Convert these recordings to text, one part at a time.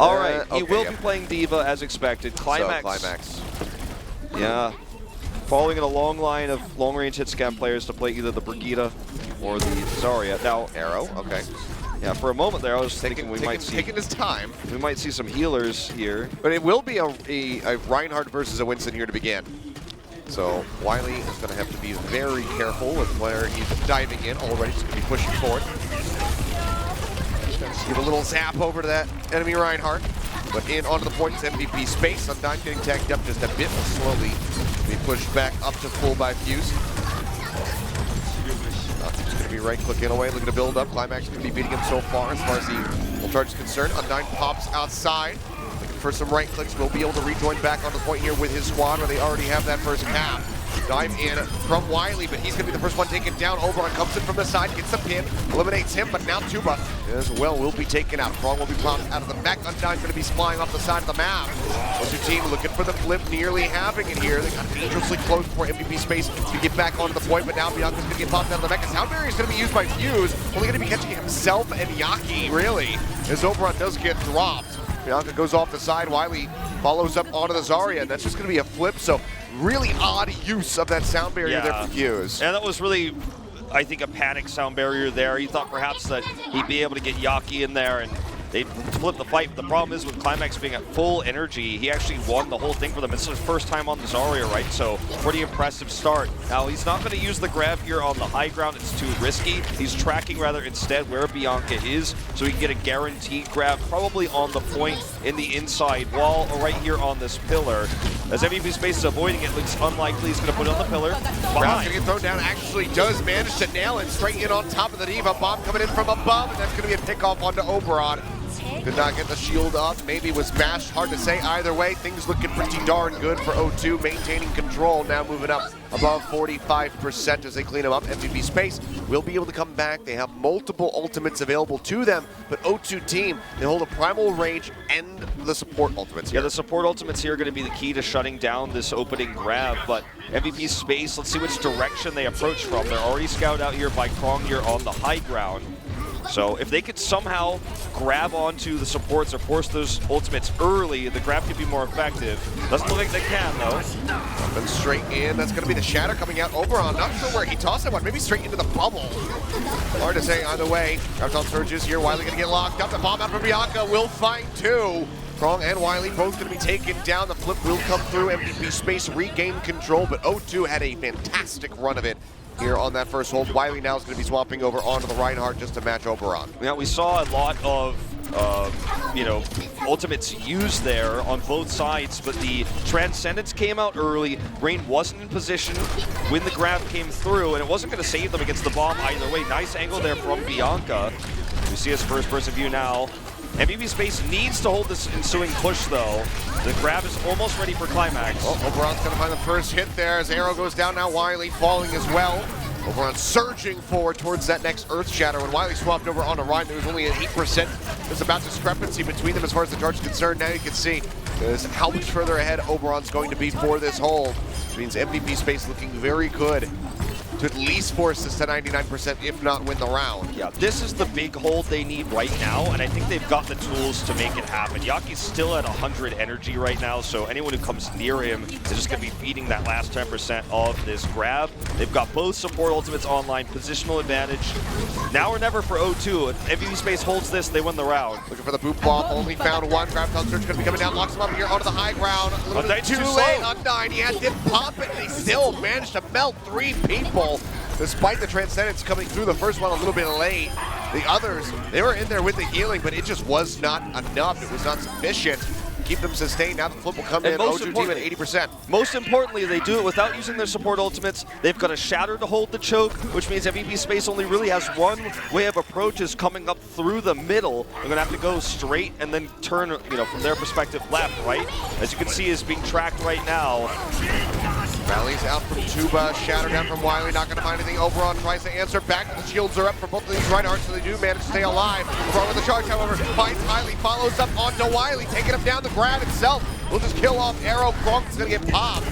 All right, he will be playing Diva as expected. Climax. So, Climax. Yeah. Following in a long line of long-range hit scan players to play either the Brigitte or the Zarya. Now, Arrow, okay. Yeah, for a moment there, I was thinking we might see taking his time. We might see some healers here, but it will be a Reinhardt versus a Winston here to begin. So Wiley is going to have to be very careful with where he's diving in. Already, he's going to be pushing forward. Just going to give a little zap over to that enemy Reinhardt, but in onto the point is MVP space. Undyne getting tagged up just a bit, but slowly be pushed back up to full by Fuse. He's going to be right-clicking away, looking to build up. Climax going to be beating him so far as the full charge is concerned. Undyne pops outside, looking for some right clicks. Will be able to rejoin back on the point here with his squad, where they already have that first cap. Dive in from Wiley, but he's going to be the first one taken down. Overon comes in from the side, gets the pin, eliminates him, but now Tuba as well will be taken out. Krong will be popped out of the mech. Undyne going to be flying off the side of the map. O2 team looking for the flip, nearly having it here. They got dangerously close for MVP space to get back onto the point, but now Bianca's going to get popped out of the mech. And Sound Barrier is going to be used by Fuse, only going to be catching himself and Yaki, really, as Overon does get dropped. Bianca goes off the side, Wiley follows up onto the Zarya, and that's just going to be a flip, so really odd use of that sound barrier there for Fuse. And that was really, I think, a panic sound barrier there. He thought perhaps that he'd be able to get Yaki in there and they'd flip the fight. But the problem is with Climax being at full energy, he actually won the whole thing for them. It's his first time on the Zarya, right? So pretty impressive start. Now he's not going to use the grab here on the high ground. It's too risky. He's tracking rather instead where Bianca is, so he can get a guaranteed grab probably on the point in the inside wall or right here on this pillar. As MVP Space is avoiding it, looks unlikely. He's going to put it on the pillar. Grab's going to get thrown down. Actually does manage to nail it straight in on top of the Diva. Bomb coming in from above, and that's going to be a pickoff onto Oberon. Could not get the shield up. Maybe was mashed. Hard to say either way. Things looking pretty darn good for O2. Maintaining control. Now moving up above 45% as they clean him up. MVP Space will be able to come back. They have multiple ultimates available to them. But O2 team, they hold a primal range and the support ultimates here. Yeah, the support ultimates here are going to be the key to shutting down this opening grab. But MVP Space, let's see which direction they approach from. They're already scouted out here by Krong here on the high ground. So if they could somehow grab onto the supports or force those ultimates early, the grab could be more effective. Doesn't look like they can, though. Jumping straight in. That's going to be the Shatter coming out. Overon, not sure where he tossed that one. Maybe straight into the bubble. Hard to say either way. Graviton Surges here. Wiley going to get locked up. The bomb out from Bianca will find two. Krong and Wiley both going to be taken down. The flip will come through. MVP Space regain control, but O2 had a fantastic run of it here on that first hold. Wiley now is going to be swapping over onto the Reinhardt just to match Oberon. Yeah, we saw a lot of ultimates used there on both sides, but the Transcendence came out early. Rain wasn't in position when the grab came through, and it wasn't going to save them against the bomb either way. Nice angle there from Bianca. We see his first person view now. MVP Space needs to hold this ensuing push, though. The grab is almost ready for Climax. Oh, Oberon's going to find the first hit there as Arrow goes down. Now Wiley falling as well. Oberon surging forward towards that next Earth Shatter. When Wiley swapped over onto Ryan, there was only an 8%. There's about discrepancy between them as far as the charge is concerned. Now you can see how much further ahead Oberon's going to be for this hold. Which means MVP Space looking very good to at least force this to 99%, if not win the round. Yeah, this is the big hold they need right now, and I think they've got the tools to make it happen. Yaki's still at 100 energy right now, so anyone who comes near him is just going to be feeding that last 10% of this grab. They've got both support ultimates online, positional advantage. Now or never for O2. If MVP Space holds this, they win the round. Looking for the boot bomb, only found one. Graviton Surge going to be coming down, locks him up here onto the high ground. A little bit too late. Undyne, he had to pop it, and he still managed to melt 3 people. Despite the Transcendence coming through, the first one a little bit late. The others, they were in there with the healing, but it just was not enough. It was not sufficient to keep them sustained. Now the flip will come in. O2 team at 80%. Most importantly, they do it without using their support ultimates. They've got a Shatter to hold the choke, which means MVP Space only really has one way of approach is coming up through the middle. They're going to have to go straight and then turn, from their perspective, left, right? As you can see, is being tracked right now. Rallies out from Tuba, Shatter down from Wiley, not going to find anything. Overon tries to answer back, but the shields are up for both of these Reinhardts, so they do manage to stay alive. Krong with the charge, however, finds Wiley, follows up onto Wiley, taking him down. The grab itself will just kill off Arrow. Krong is going to get popped.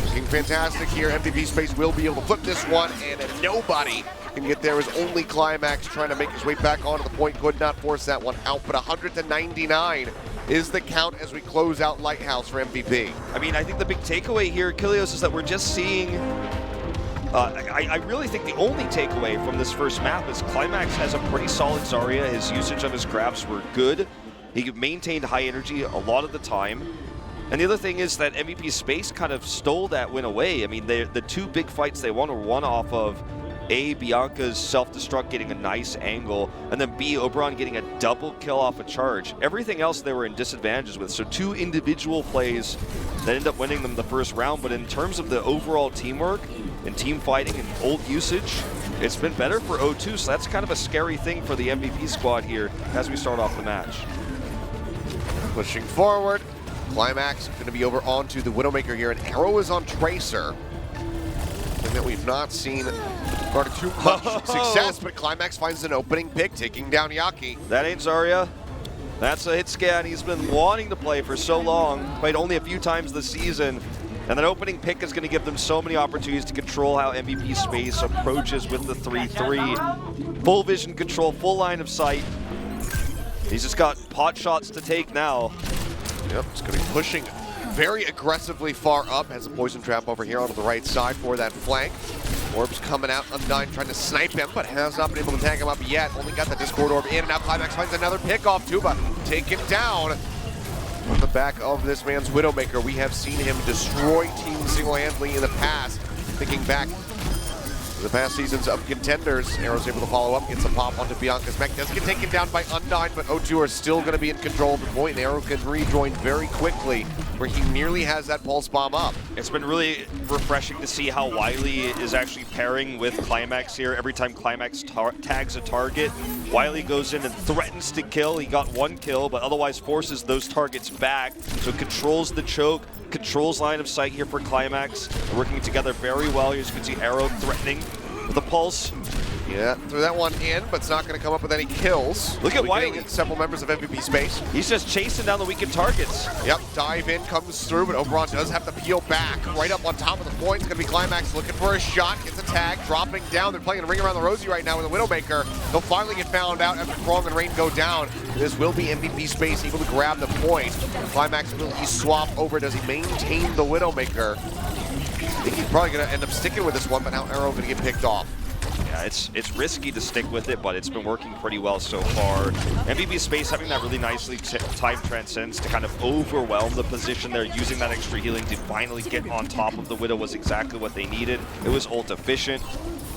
Looking fantastic here. MVP Space will be able to flip this one, and nobody can get there. Is only Climax trying to make his way back onto the point. Could not force that one out, but 100 to 99 is the count as we close out Lighthouse for MVP. I mean, I think the big takeaway here, Achilios, is that we're just seeing... I really think the only takeaway from this first map is Climax has a pretty solid Zarya. His usage of his grabs were good. He maintained high energy a lot of the time. And the other thing is that MVP Space kind of stole that win away. I mean, the two big fights they won were one off of A, Bianca's self-destruct getting a nice angle, and then B, Oberon getting a double kill off a charge. Everything else they were in disadvantages with. So two individual plays that end up winning them the first round. But in terms of the overall teamwork and team fighting and ult usage, it's been better for O2. So that's kind of a scary thing for the MVP squad here as we start off the match. Pushing forward, Climax going to be over onto the Widowmaker here, and Arrow is on Tracer. Something that we've not seen garner too much success, but Climax finds an opening pick, taking down Yaki. That ain't Zarya. That's a hit scan he's been wanting to play for so long, played only a few times this season. And that opening pick is going to give them so many opportunities to control how MVP Space approaches with the 3-3. Full vision control, full line of sight. He's just got pot shots to take now. Yep, it's going to be pushing very aggressively far up. Has a poison trap over here onto the right side for that flank. Orb's coming out, Undyne trying to snipe him, but has not been able to tag him up yet. Only got the Discord Orb in, and now Climax finds another pick off Tuba. Taken down on the back of this man's Widowmaker. We have seen him destroy teams single-handedly in the past. Thinking back to the past seasons of Contenders, Arrow's able to follow up, gets a pop onto Bianca's mech. Does get taken down by Undyne, but O2 are still going to be in control of the point, and Arrow can rejoin very quickly, where he nearly has that pulse bomb up. It's been really refreshing to see how Wiley is actually pairing with Climax here. Every time Climax tags a target, Wiley goes in and threatens to kill. He got one kill, but otherwise forces those targets back, so controls the choke, controls line of sight here for Climax. They're working together very well. As you can see, Arrow threatening with a pulse. Yeah, threw that one in, but it's not going to come up with any kills. Look at Wiley. Several members of MVP Space. He's just chasing down the weakened targets. Yep, dive in comes through, but Oberon does have to peel back. Right up on top of the point, it's going to be Climax looking for a shot, gets a tag, dropping down. They're playing a ring around the rosy right now with the Widowmaker. They'll finally get found out after Krong and Rain go down. This will be MVP Space able to grab the point. Climax will he swap over? Does he maintain the Widowmaker? I think he's probably going to end up sticking with this one, but now Arrow going to get picked off. Yeah, it's risky to stick with it, but it's been working pretty well so far. MVP Space having that really nicely timed transcends to kind of overwhelm the position there, using that extra healing to finally get on top of the Widow was exactly what they needed. It was ult efficient.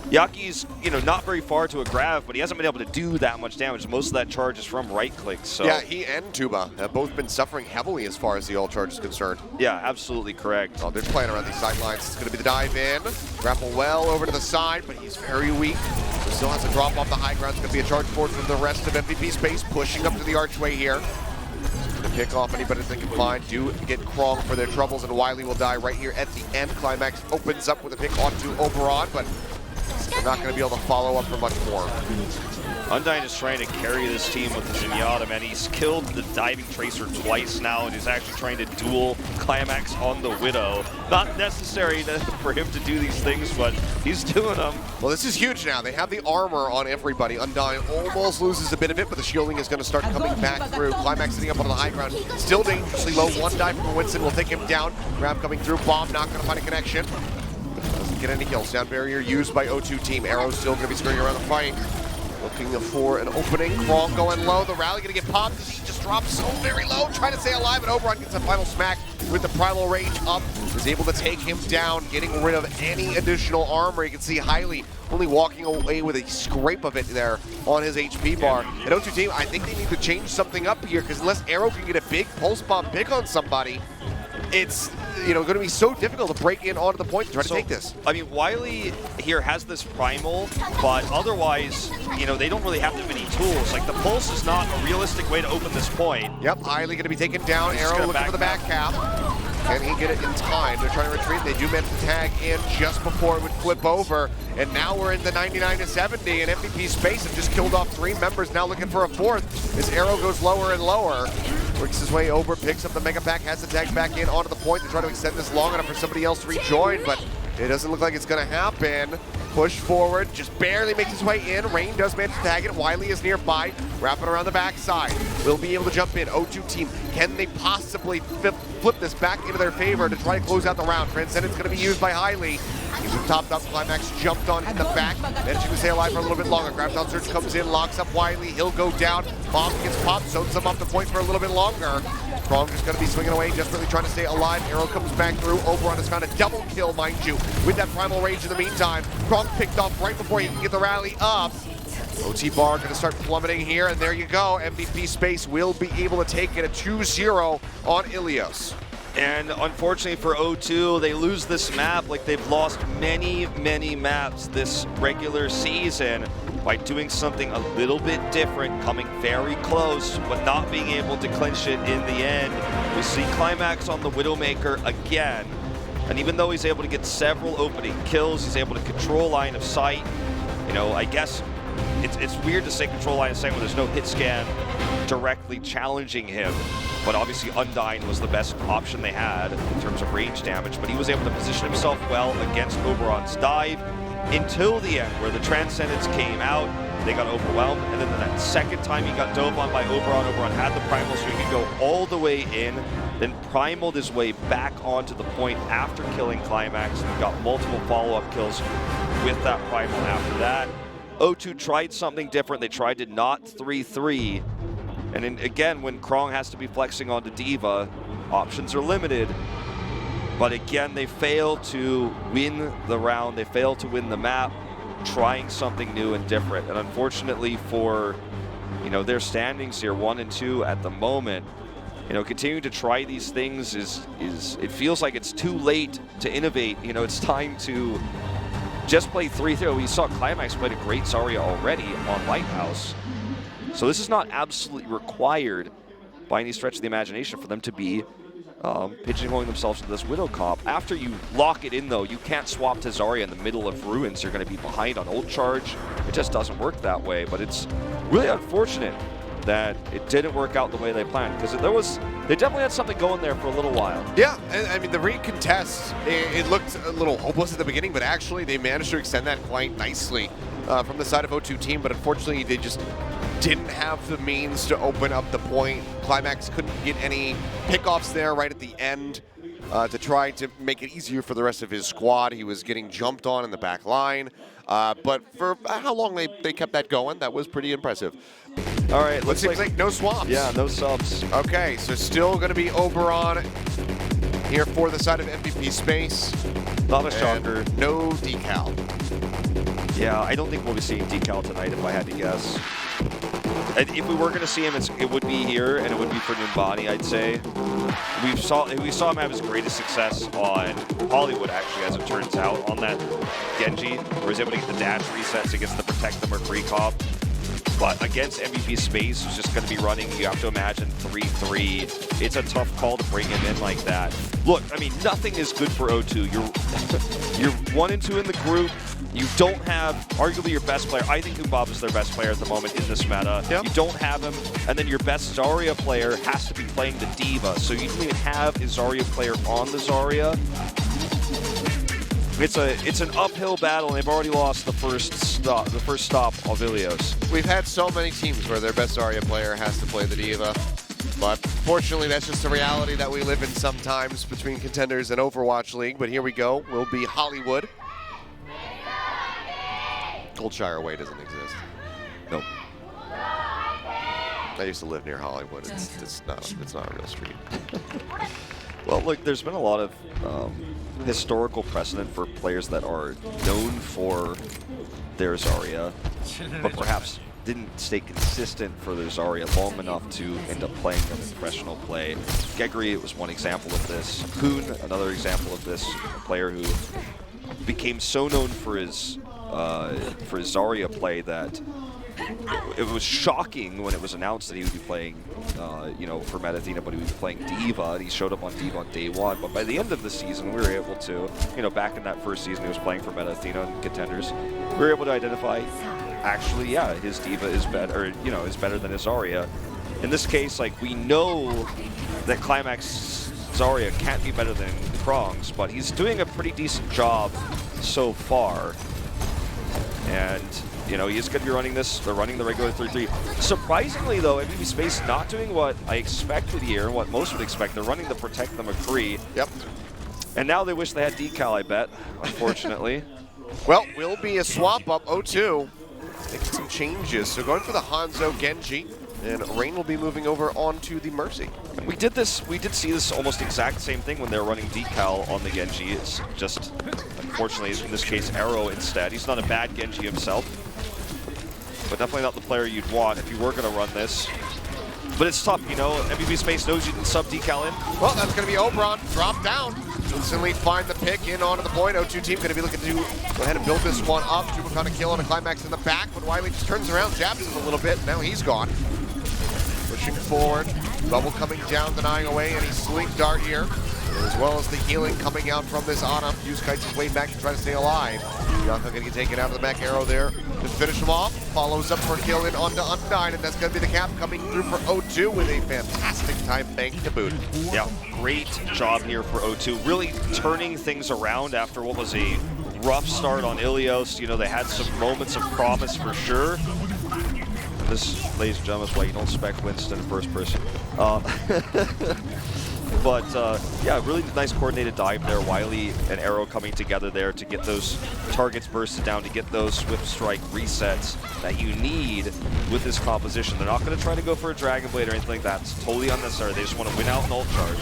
Yaki's, not very far to a grab, but he hasn't been able to do that much damage. Most of that charge is from right clicks. So yeah, he and Tuba have both been suffering heavily as far as the ult charge is concerned. Yeah, absolutely correct. Oh, they're playing around these sidelines. It's going to be the dive in. Grapple well over to the side, but he's very weak. He still has to drop off the high ground. It's going to be a charge forward from the rest of MVP Space, pushing up to the archway here. To pick off anybody they can find. Do get Krong for their troubles, and Wiley will die right here at the end. Climax opens up with a pick onto Oberon, but they're not going to be able to follow up for much more. Undyne is trying to carry this team with the Zenyatta, man. He's killed the diving Tracer twice now, and he's actually trying to duel Climax on the Widow. Not necessary for him to do these things, but he's doing them. Well, this is huge now. They have the armor on everybody. Undyne almost loses a bit of it, but the shielding is going to start coming back through. Climax sitting up on the high ground. Still dangerously low. One dive from Winston will take him down. Grab coming through. Bomb not going to find a connection. Doesn't get any kills. Down barrier used by O2 team. Arrow's still going to be scurrying around the fight. Looking for an opening. Krong going low. The rally going to get popped as he just drops so very low. Trying to stay alive, and Oberon gets a final smack with the Primal Rage up. Is able to take him down, getting rid of any additional armor. You can see Hailey only walking away with a scrape of it there on his HP bar. And O2 team, I think they need to change something up here, because unless Arrow can get a big pulse bomb pick on somebody, it's going to be so difficult to break in onto the point to try to take this. I mean, Wiley here has this primal, but otherwise, they don't really have that many tools. Like, the pulse is not a realistic way to open this point. Yep, Hailey going to be taken down. Arrow looking for the back cap. Can he get it in time? They're trying to retreat. They do manage to tag in just before it would flip over. And now we're in the 99-70, and MVP Space have just killed off 3 members, now looking for a 4th. As Arrow goes lower and lower. Works his way over, picks up the Mega Pack, has the tag back in onto the point to try to extend this long enough for somebody else to rejoin, but it doesn't look like it's going to happen. Push forward, just barely makes his way in. Rain does manage to tag it. Wiley is nearby, wrapping around the backside. Will be able to jump in. O2 team, can they possibly flip this back into their favor to try to close out the round? Transcendent's going to be used by Hiley. He's been topped up. Climax jumped on in the back. Managing to stay alive for a little bit longer. Graviton Surge comes in, locks up Wiley. He'll go down. Bomb gets popped, soaks him up the point for a little bit longer. Krong is going to be swinging away, desperately trying to stay alive. Arrow comes back through. Oberon has found a double kill, mind you, with that primal rage in the meantime. Krong picked off right before he can get the rally up. OT Bar going to start plummeting here, and there you go. MVP Space will be able to take it, a 2-0 on Achilios. And unfortunately for O2, they lose this map like they've lost many, many maps this regular season by doing something a little bit different, coming very close, but not being able to clinch it in the end. We see Climax on the Widowmaker again, and even though he's able to get several opening kills, he's able to control line of sight. You know, I guess it's weird to say control line of sight when there's no hit scan directly challenging him. But obviously Undyne was the best option they had in terms of range damage, but he was able to position himself well against Oberon's dive until the end, where the Transcendence came out, they got overwhelmed, and then that second time he got dove on by Oberon had the Primal, so he could go all the way in, then primaled his way back onto the point after killing Climax, and got multiple follow-up kills with that Primal after that. O2 tried something different. They tried to not 3-3. And then again, when Krong has to be flexing onto D.Va, options are limited. But again, they fail to win the round. They fail to win the map, trying something new and different. And unfortunately for, you know, their standings here, 1 and 2 at the moment, you know, continuing to try these things is it feels like it's too late to innovate. You know, it's time to just play 3-3. We saw Climax played a great Zarya already on Lighthouse. So this is not absolutely required by any stretch of the imagination for them to be pigeonholing themselves into this Widow comp. After you lock it in, though, you can't swap to Zarya in the middle of Ruins. You're going to be behind on ult charge. It just doesn't work that way, but it's really unfortunate that it didn't work out the way they planned, because they definitely had something going there for a little while. Yeah, and I mean, the recontest, it looked a little hopeless at the beginning, but actually they managed to extend that quite nicely from the side of O2 team, but unfortunately they just didn't have the means to open up the point. Climax couldn't get any pickoffs there right at the end to try to make it easier for the rest of his squad. He was getting jumped on in the back line, but for how long they kept that going, that was pretty impressive. All right, looks like no swaps. Yeah, no subs. Okay, so still going to be Oberon here for the side of MVP Space. Not a shocker. No decal. Yeah, I don't think we'll be seeing decal tonight if I had to guess. And if we were going to see him, it would be here, and it would be for Numbani, I'd say. We saw him have his greatest success on Hollywood, actually, as it turns out, on that Genji, where he's able to get the dash resets against the Protect Them or Free Comp. But against MVP Space, who's just going to be running, you have to imagine 3-3. It's a tough call to bring him in like that. Look, I mean, nothing is good for O2. You're 1 and 2 in the group. You don't have arguably your best player. I think Umbab is their best player at the moment in this meta. Yep. You don't have him, and then your best Zarya player has to be playing the D.Va. So you don't even have a Zarya player on the Zarya. It's an uphill battle, and they've already lost the first stop of Achilios. We've had so many teams where their best Zarya player has to play the D.Va. But fortunately, that's just the reality that we live in sometimes between Contenders and Overwatch League. But here we go. We'll be Hollywood. Goldshire Way doesn't exist. Nope. I used to live near Hollywood. It's not a real street. Well, look, there's been a lot of historical precedent for players that are known for their Zarya, but perhaps didn't stay consistent for their Zarya long enough to end up playing them in professional play. Gegri was one example of this. Hoon, another example of this, a player who became so known for his Zarya play that it was shocking when it was announced that he would be playing, you know, for Metathena, but he would be playing D.Va, and he showed up on D.Va on day 1. But by the end of the season, we were able to, you know, back in that first season, he was playing for Metathena and Contenders. We were able to identify, actually, yeah, his D.Va is better, or, you know, is better than his Zarya. In this case, like, we know that Climax Zarya can't be better than Krong's, but he's doing a pretty decent job so far. And, you know, he's going to be running this. They're running the regular 3-3. Surprisingly, though, MVP Space not doing what I expected here, what most would expect. They're running the Protect the McCree. Yep. And now they wish they had Decal, I bet, unfortunately. Well, will be a swap up. O2 making some changes. So going for the Hanzo Genji. And Rain will be moving over onto the Mercy. We did see this almost exact same thing when they were running Decal on the Genji. It's just, unfortunately, in this case, Arrow instead. He's not a bad Genji himself, but definitely not the player you'd want if you were going to run this. But it's tough, you know, MVP Space knows you can sub Decal in. Well, that's going to be Oberon, drop down. Instantly find the pick in onto the point. O2 team going to be looking to go ahead and build this one up. Juba on a kill on a Climax in the back, but Wiley just turns around, jabs him a little bit, and now he's gone. Pushing forward, Bubble coming down, denying away any Slink Dart here, as well as the healing coming out from this Ana. Use Kites his way back to try to stay alive. Bianca going to get taken out of the back arrow there to finish him off. Follows up for a kill in onto Undyne, and that's going to be the cap coming through for O2 with a fantastic time bank to boot. Yeah, great job here for O2, really turning things around after what was a rough start on Achilios. You know, they had some moments of promise for sure. This, ladies and gentlemen, is why you don't spec Winston in first person. But yeah, really nice coordinated dive there. Wiley and Arrow coming together there to get those targets bursted down, to get those Swift Strike resets that you need with this composition. They're not going to try to go for a Dragon Blade or anything like that. It's totally unnecessary. They just want to win out an ult charge.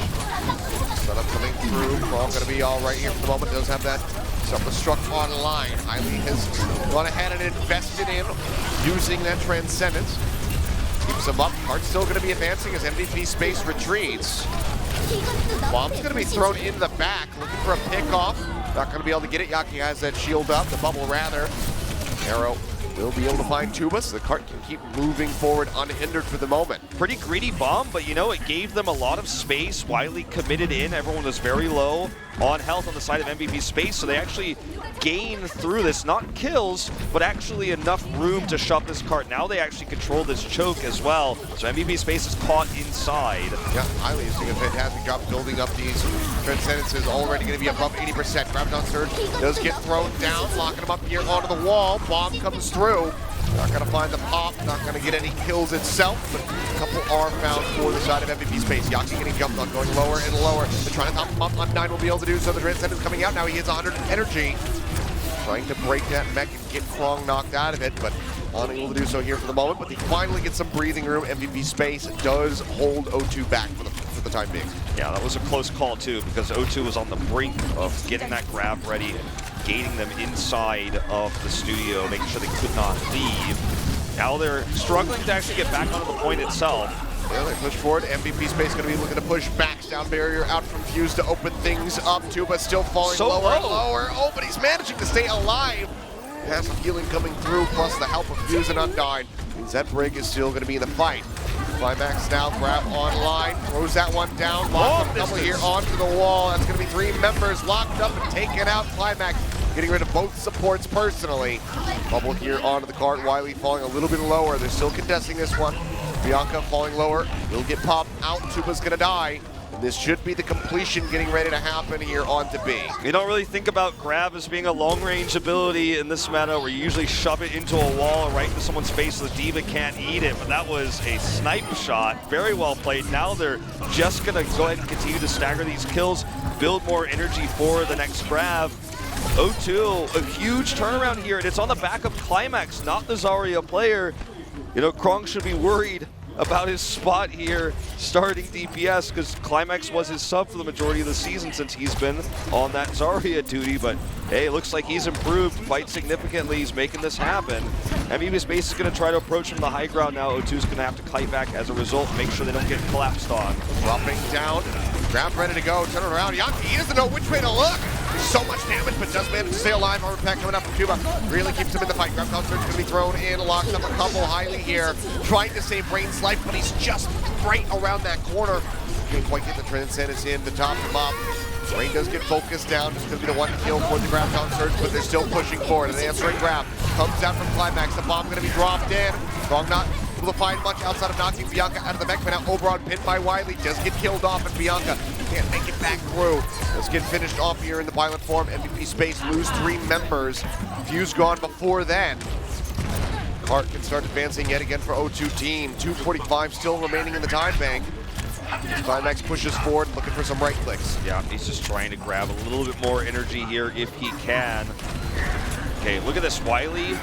Setup coming through. Brawl going to be all right here for the moment. Does have that self-destruct online. Wiley has gone ahead and invested in using that Transcendence. Keeps him up. Heart's still going to be advancing as MVP Space retreats. Bomb's going to be thrown in the back, looking for a pick-off. Not going to be able to get it. Yaki has that shield up, the bubble rather. Arrow will be able to find Tuba, so the cart can keep moving forward unhindered for the moment. Pretty greedy bomb, but you know, it gave them a lot of space. Wiley committed in. Everyone was very low on health on the side of MVP Space, so they actually gained through this, not kills, but actually enough room to shove this cart. Now they actually control this choke as well, so MVP Space is caught inside. Yeah, Wiley is doing a fantastic job building up these Transcendences, already going to be above 80%. Graviton Surge does get thrown down, locking him up here onto the wall. Bomb comes through. Not going to find the pop, not going to get any kills itself, but a couple are found for the side of MVP Space. Yaki getting jumped on, going lower and lower. They're trying to top him up. Undyne will be able to do so. The Transcendence coming out now. He hits 100 energy. Trying to break that mech and get Krong knocked out of it, but unable to do so here for the moment. But they finally get some breathing room. MVP Space does hold O2 back for the time being. Yeah, that was a close call too, because O2 was on the brink of getting that grab ready, gating them inside of the studio, making sure they could not leave. Now they're struggling to actually get back onto the point itself. Yeah, they push forward. MVP Space going to be looking to push back. Down barrier out from Fuse to open things up too, but still falling so lower and low. lower. Oh, but he's managing to stay alive. Passive healing coming through, plus the help of Fuse and Undyne. Means that break is still going to be in the fight. Climax now, grab online, throws that one down, locks a couple here onto the wall. That's going to be 3 members locked up and taken out. Climax getting rid of both supports personally. Bubble here onto the cart. Wiley falling a little bit lower. They're still contesting this one. Bianca falling lower, will get popped out. Tuba's going to die. This should be the completion getting ready to happen here on to B. You don't really think about grab as being a long-range ability in this meta where you usually shove it into a wall or right into someone's face so the Diva can't eat it, but that was a snipe shot. Very well played. Now they're just going to go ahead and continue to stagger these kills, build more energy for the next grab. O2, a huge turnaround here, and it's on the back of Climax, not the Zarya player. You know, Krong should be worried about his spot here starting DPS because Climax was his sub for the majority of the season since he's been on that Zarya duty, but hey, it looks like he's improved quite significantly. He's making this happen. MVP Space is going to try to approach from the high ground now. O2 is going to have to kite back as a result, make sure they don't get collapsed on. Dropping down, grab ready to go, turn around. Yaki, he doesn't know which way to look. There's so much damage, but does manage to stay alive. Armor pack coming up from Tuba. Really keeps him in the fight. Grab Surge going to be thrown in, locks up a couple highly here. Trying to save Brain's life, but he's just right around that corner. Can't quite get the Transcendence in to top him up. Brain does get focused down. Just going to be the one kill for the Grab Surge, but they're still pushing forward. An answering grab comes out from Climax. The bomb going to be dropped in. Strong not able to find much outside of knocking Bianca out of the mech, but now Oberon pinned by Wiley does get killed off, and Bianca can't make it back through. Let's get finished off here in the pilot form. MVP Space lose 3 members. Fuse gone before then. Cart can start advancing yet again for O2 team. 2:45 still remaining in the time bank. Climax pushes forward, looking for some right clicks. Yeah, he's just trying to grab a little bit more energy here if he can. Okay, look at this. Wiley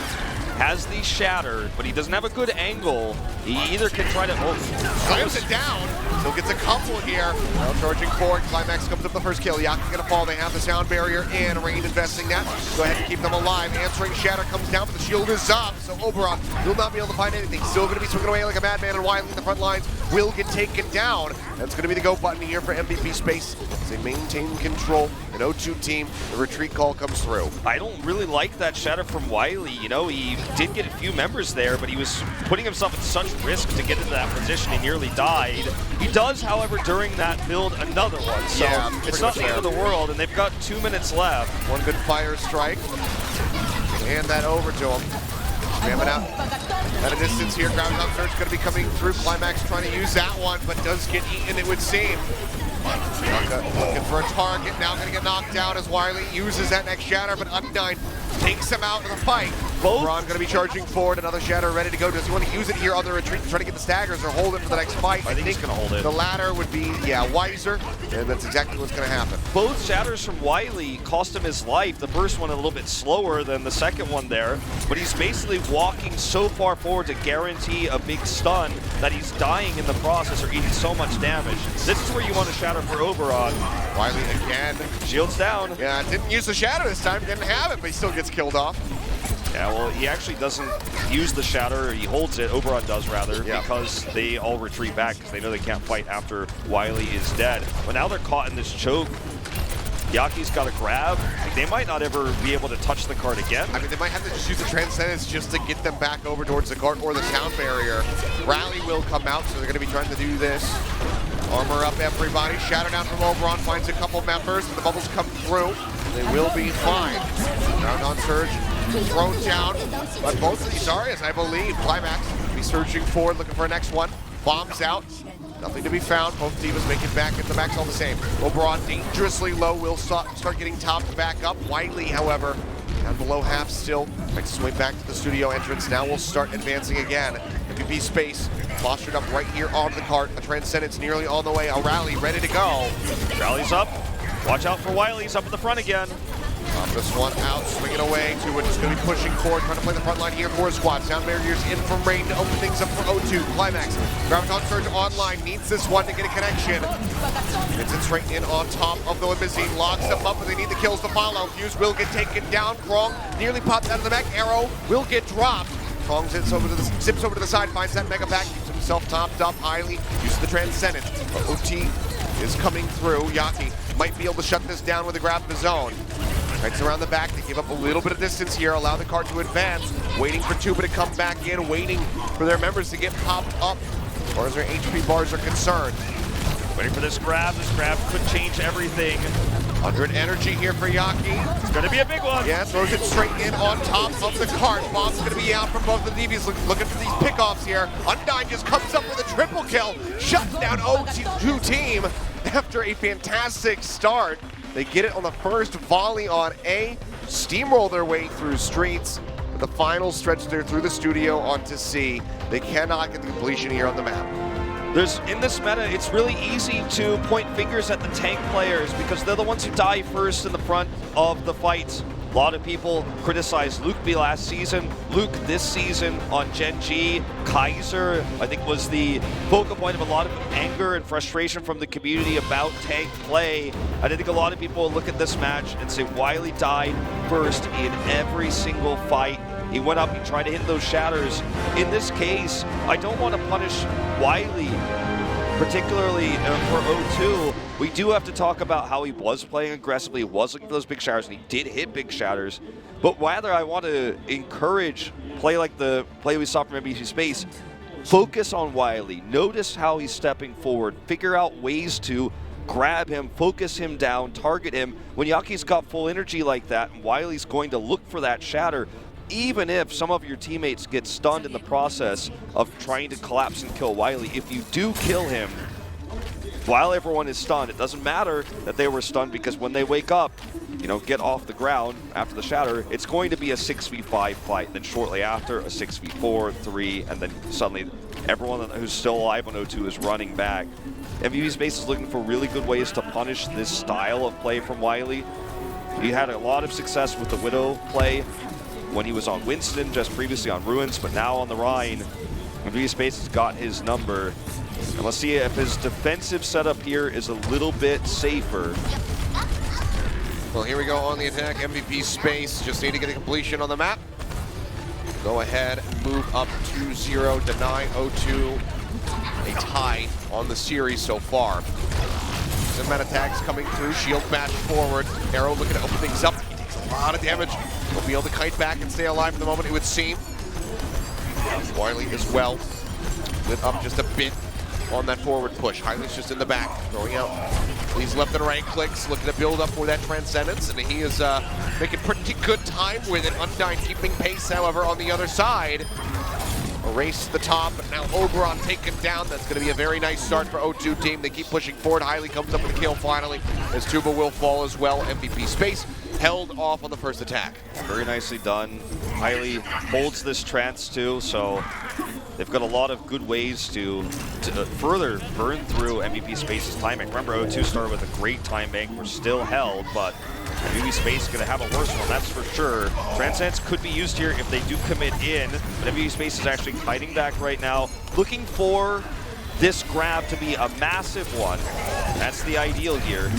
has the shatter, but he doesn't have a good angle. He either can try to... slams it down. Still gets a couple here. Now charging forward. Climax comes up the first kill. Yaki's gonna fall. They have the sound barrier in. Rain investing that. Go ahead and keep them alive. Answering shatter comes down, but the shield is up. So Oberon will not be able to find anything. Still gonna be swinging away like a madman, and Wiley in the front lines will get taken down. That's gonna be the go button here for MVP Space as they maintain control. An O2 team, the retreat call comes through. I don't really like that shatter from Wiley. You know, he did get a few members there, but he was putting himself at such risk to get into that position. He nearly died. He does, however, during that build another one. So yeah, it's not the end of the world, and they've got 2 minutes left. One good fire strike. Hand that over to him. Jamming out at a distance here. Groundhog Surge going to be coming through. Climax trying to use that one, but does get eaten, it would seem. Bianca looking for a target. Now going to get knocked down as Wiley uses that next shatter, but Undyne takes him out of the fight. Ron going to be charging forward. Another shatter ready to go. Does he want to use it here on the retreat to try to get the staggers or hold it for the next fight? I think he's going to hold it. The latter would be, yeah, wiser, and that's exactly what's going to happen. Both shatters from Wiley cost him his life. The first one a little bit slower than the second one there, but he's basically walking so far forward to guarantee a big stun that he's dying in the process or eating so much damage. This is where you want to shatter for Oberon. Wiley again. Shields down. Yeah, didn't use the shatter this time. Didn't have it, but he still gets killed off. Yeah, well, he actually doesn't use the shatter. He holds it. Oberon does, rather, yeah, because they all retreat back because they know they can't fight after Wiley is dead. But now they're caught in this choke. Yaki's got to grab. They might not ever be able to touch the cart again. I mean, they might have to just use the Transcendence just to get them back over towards the cart or the sound barrier. Rally will come out, so they're going to be trying to do this. Armor up everybody. Shatter down from Oberon, finds a couple members. The bubbles come through. They will be fine. Down on Surge, thrown down. But both of these Zarya's, I believe. Climax will be surging forward, looking for a next one. Bombs out. Nothing to be found. Both divas make it back into the max all the same. Oberon dangerously low. Will start getting topped back up. Wiley, however, down below half still. Makes his way back to the studio entrance. Now we'll start advancing again. MVP Space postured up right here on the cart. A Transcendence nearly on the way. A Rally ready to go. Rally's up. Watch out for Wiley. He's up at the front again. Pop this one out, swinging away to it. Just going to be pushing forward, trying to play the front line here for his squad. Sound barriers in from Rain to open things up for O2. Climax, Graviton Surge online, needs this one to get a connection. It's in straight in on top of the limousine, locks them up, but they need the kills to follow. Fuse will get taken down. Krong nearly pops out of the mech. Arrow will get dropped. Krong zips over to the side, finds that mega pack, keeps himself topped up highly, uses the Transcendent. OT is coming through. Yaki might be able to shut this down with a grab of his own. Kites around the back, they give up a little bit of distance here, allow the cart to advance, waiting for Tuba to come back in, waiting for their members to get popped up as far as their HP bars are concerned. Waiting for this grab could change everything. 100 energy here for Yaki. It's gonna be a big one. Yeah, throws it straight in on top of the cart. Bomb's gonna be out from both the DBs, looking for these pickoffs here. Undyne just comes up with a triple kill, shuts down O2 team after a fantastic start. They get it on the first volley on A, steamroll their way through streets. But the final stretch there through the studio onto C. They cannot get the completion here on the map. In this meta, it's really easy to point fingers at the tank players because they're the ones who die first in the front of the fights. A lot of people criticized Luke B last season, Luke this season on Gen G. Kaiser, I think, was the focal point of a lot of anger and frustration from the community about tank play. I think a lot of people look at this match and say Wiley died first in every single fight. He went up, he tried to hit those shatters. In this case, I don't want to punish Wiley, particularly for O2. We do have to talk about how he was playing aggressively, he was looking for those big shatters, and he did hit big shatters. But rather, I want to encourage play like the play we saw from MVP Space. Focus on Wiley, notice how he's stepping forward, figure out ways to grab him, focus him down, target him. When Yaki's got full energy like that, and Wiley's going to look for that shatter, even if some of your teammates get stunned in the process of trying to collapse and kill Wily, if you do kill him while everyone is stunned, it doesn't matter that they were stunned, because when they wake up, get off the ground after the shatter, it's going to be a 6v5 fight. Then shortly after, a 6v4, 3, and then suddenly everyone who's still alive on O2 is running back. MVP Space is looking for really good ways to punish this style of play from Wily. He had a lot of success with the Widow play when he was on Winston, just previously on Ruins, but now on the Rhine, MVP Space has got his number. And let's see if his defensive setup here is a little bit safer. Well, here we go on the attack. MVP Space just need to get a completion on the map. Go ahead and move up 2-0, deny O2 a tie on the series so far. Some amount of attacks coming through. Shield bash forward. Arrow looking to open things up. He takes a lot of damage. He'll be able to kite back and stay alive for the moment, it would seem. Wily as well, lit up just a bit on that forward push. Hyli's just in the back, throwing out these left and right clicks, looking to build up for that Transcendence, and he is making pretty good time with it. Undyne keeping pace, however, on the other side. A race to the top, but now Oberon taken down. That's going to be a very nice start for O2 team. They keep pushing forward. Hyli comes up with a kill finally, as Tuba will fall as well. MVP Space held off on the first attack. Very nicely done. Hyli holds this trance too, so they've got a lot of good ways to further burn through MVP Space's time bank. Remember, O2 started with a great time bank. We're still held, but MVP Space is going to have a worse one, that's for sure. Transcendence could be used here if they do commit in, but MVP Space is actually fighting back right now, looking for this grab to be a massive one. That's the ideal here.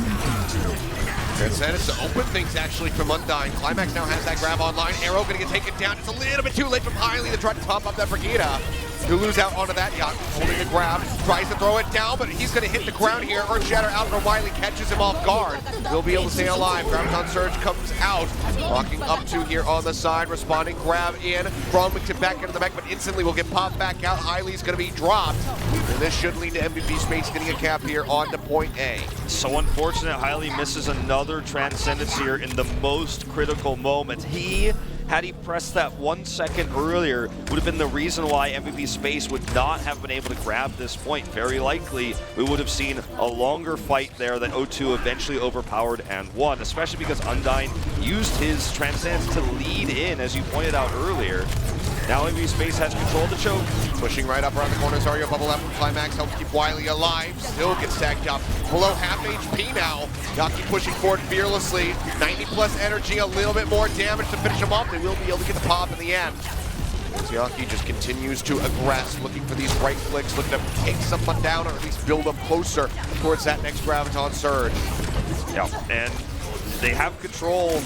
Transcendence to open things actually from Undyne. Climax now has that grab online. Arrow going to get taken down. It's a little bit too late from Hyli to try to top up that Brigida. He'll lose out onto that. Yacht holding the grab, tries to throw it down, but he's going to hit the ground here. Earth Shatter out for Wily, catches him off guard. He'll be able to stay alive. Graviton Surge comes out, walking up to here on the side, responding, grab in. Bromington back into the back, but instantly will get popped back out. Hyli's going to be dropped. And this should lead to MVP Space getting a cap here on to point A. So unfortunate, Hyli misses another Transcendence here in the most critical moment. Had he pressed that 1 second earlier, would have been the reason why MVP Space would not have been able to grab this point. Very likely, we would have seen a longer fight there that O2 eventually overpowered and won, especially because Undyne used his Transcendence to lead in, as you pointed out earlier. Now MVP Space has control of the choke. Pushing right up around the corner, Zarya bubble up from Climax, helps keep Wily alive, still gets stacked up. Below half HP now. Yaki pushing forward fearlessly. 90 plus energy, a little bit more damage to finish him off. They will be able to get the pop in the end. Yaki just continues to aggress, looking for these right clicks, looking to take someone down or at least build up closer towards that next Graviton Surge. Yeah, and they have control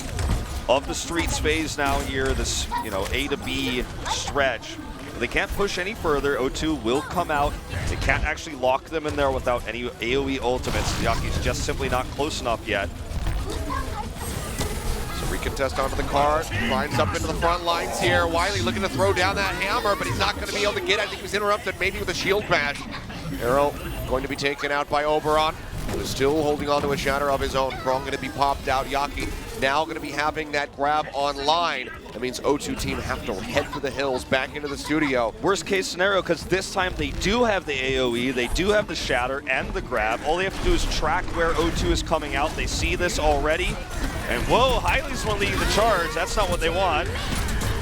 of the streets phase now here, this, A to B stretch. They can't push any further. O2 will come out. They can't actually lock them in there without any AoE ultimates. Yaki's just simply not close enough yet. So recontest onto the card, lines up into the front lines here. Wily looking to throw down that hammer, but he's not going to be able to get it. I think he was interrupted maybe with a shield bash. Arrow going to be taken out by Oberon, who is still holding on to a shatter of his own. Krong going to be popped out. Yaki now going to be having that grab online. That means O2 team have to head for the hills, back into the studio. Worst case scenario, because this time they do have the AoE, they do have the shatter and the grab. All they have to do is track where O2 is coming out. They see this already. And whoa, Hyli's one leading the charge. That's not what they want.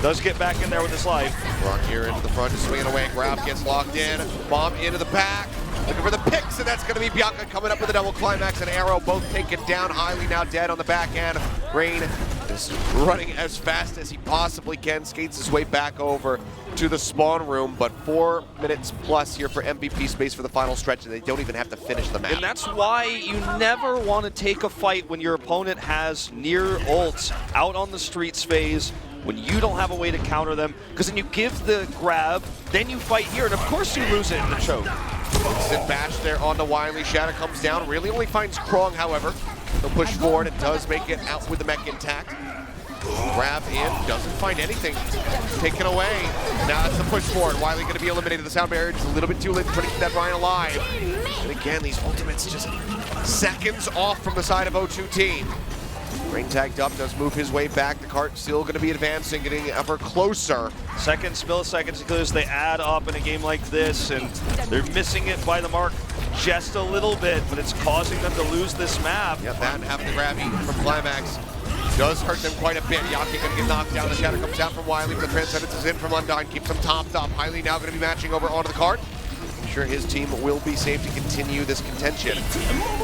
Does get back in there with his life. Rock here into the front, just swinging away. Grab gets locked in. Bomb into the back. Looking for the picks, and that's going to be Bianca coming up with a double Climax and Arrow, both taken down. Hyli now dead on the back end. Rain is running as fast as he possibly can, skates his way back over to the spawn room, but 4 minutes plus here for MVP Space for the final stretch, and they don't even have to finish the map. And that's why you never want to take a fight when your opponent has near ults out on the streets phase, when you don't have a way to counter them, because then you give the grab, then you fight here, and of course you lose it in the choke. Instant bash there onto Wily. Shatter comes down, really only finds Krong, however. He'll push forward and does make it out with the mech intact. Grab in, doesn't find anything. Taken away. Now that's the push forward. Wily going to be eliminated. The sound barrier just a little bit too late to try to keep that Ryan alive. And again, these ultimates just seconds off from the side of O2 team. Rain tagged up, does move his way back. The cart still going to be advancing, getting ever closer. Seconds, milliseconds, because they add up in a game like this, and they're missing it by the mark just a little bit, but it's causing them to lose this map. Yep, that and having the grab eaten from Climax does hurt them quite a bit. Yaki going to get knocked down. The shatter comes out from Wiley, but the Transcendence is in from Undyne, keeps them topped up. Highly now going to be matching over onto the cart. Sure his team will be safe to continue this contention.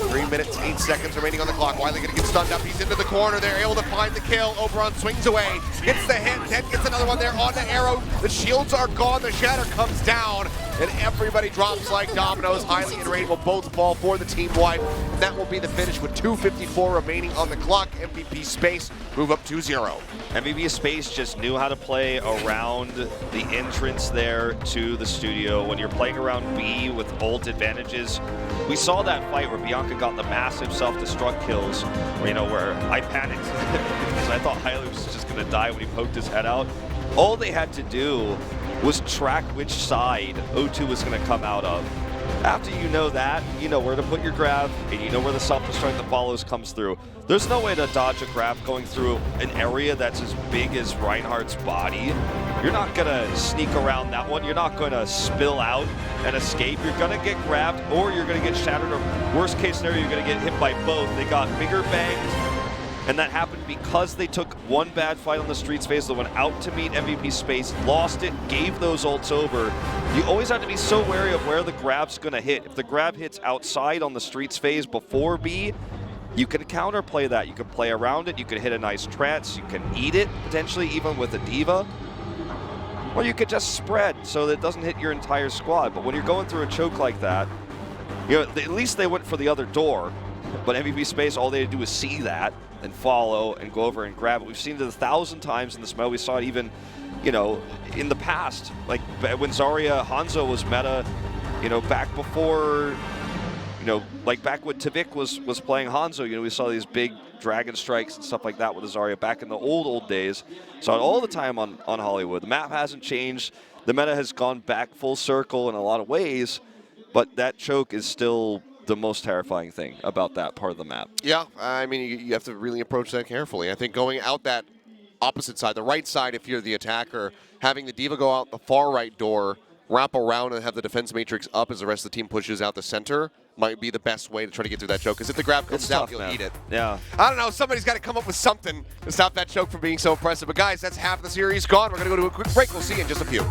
3 minutes, 8 seconds remaining on the clock. Wiley gonna get stunned up. He's into the corner. They're able to find the kill. Oberon swings away, gets the hit, then gets another one there on the arrow. The shields are gone. The shatter comes down, and everybody drops like dominoes. Highly and Rain will both fall for the team wipe. And that will be the finish with 2:54 remaining on the clock. MVP Space move up 2-0. MVP Space just knew how to play around the entrance there to the studio. When you're playing around B with ult advantages, we saw that fight where Bianca got the massive self-destruct kills, where I panicked because I thought Hylia was just going to die when he poked his head out. All they had to do was track which side O2 was going to come out of. After you know that, you know where to put your grab, and you know where the self-destruct that follows comes through. There's no way to dodge a grab going through an area that's as big as Reinhardt's body. You're not going to sneak around that one. You're not going to spill out and escape. You're going to get grabbed, or you're going to get shattered, or worst case scenario, you're going to get hit by both. They got bigger bangs. And that happened because they took one bad fight on the Streets phase that went out to meet MVP Space, lost it, gave those ults over. You always have to be so wary of where the grab's going to hit. If the grab hits outside on the Streets phase before B, you can counterplay that. You can play around it. You can hit a nice trance. You can eat it, potentially, even with a diva. Or you could just spread so that it doesn't hit your entire squad. But when you're going through a choke like that, at least they went for the other door. But MVP Space, all they had to do was see that and follow and go over and grab it. We've seen it 1,000 times in this meta. We saw it even, in the past, like when Zarya Hanzo was meta, back before, like back when Tavik was playing Hanzo, we saw these big dragon strikes and stuff like that with Zarya back in the old days. Saw it all the time on Hollywood. The map hasn't changed. The meta has gone back full circle in a lot of ways, but that choke is still the most terrifying thing about that part of the map. Yeah, I mean, you have to really approach that carefully. I think going out that opposite side, the right side if you're the attacker, having the diva go out the far right door, wrap around and have the defense matrix up as the rest of the team pushes out the center might be the best way to try to get through that choke, because if the grab comes out, you'll eat it. Yeah. I don't know, somebody's got to come up with something to stop that choke from being so impressive. But guys, that's half the series gone. We're going to go to a quick break. We'll see you in just a few.